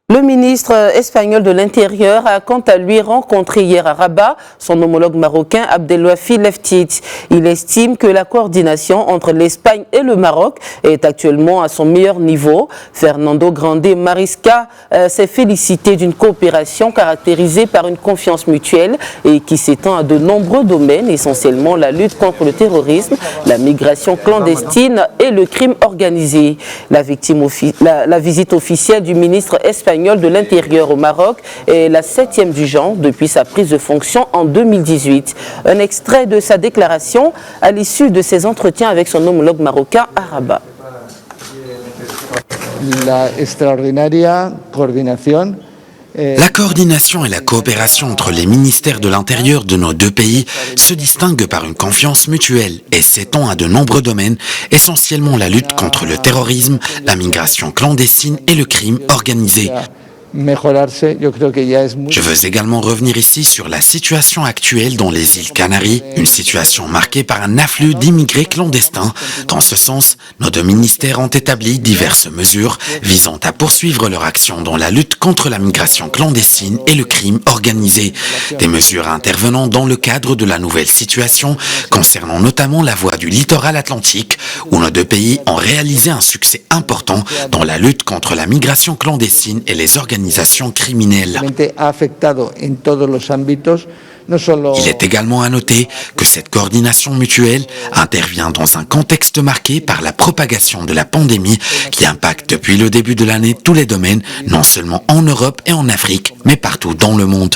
Le ministre espagnol de l'Intérieur a quant à lui rencontré hier à Rabat son homologue marocain Abdelwafi Leftit. Il estime que la coordination entre l'Espagne et le Maroc est actuellement à son meilleur niveau. Fernando Grande Marisca s'est félicité d'une coopération caractérisée par une confiance mutuelle et qui s'étend à de nombreux domaines, essentiellement la lutte contre le terrorisme, la migration clandestine et le crime organisé. La visite officielle du ministre espagnol de l'Intérieur au Maroc est la 7e du genre depuis sa prise de fonction en 2018. Un extrait de sa déclaration à l'issue de ses entretiens avec son homologue marocain à Rabat. La coordination et la coopération entre les ministères de l'Intérieur de nos deux pays se distinguent par une confiance mutuelle et s'étend à de nombreux domaines, essentiellement la lutte contre le terrorisme, la migration clandestine et le crime organisé. Je veux également revenir ici sur la situation actuelle dans les îles Canaries, une situation marquée par un afflux d'immigrés clandestins. Dans ce sens, nos deux ministères ont établi diverses mesures visant à poursuivre leur action dans la lutte contre la migration clandestine et le crime organisé. Des mesures intervenant dans le cadre de la nouvelle situation concernant notamment la voie du littoral atlantique, où nos deux pays ont réalisé un succès important dans la lutte contre la migration clandestine et les organisations criminelles. Il est également à noter que cette coordination mutuelle intervient dans un contexte marqué par la propagation de la pandémie qui impacte depuis le début de l'année tous les domaines, non seulement en Europe et en Afrique, mais partout dans le monde.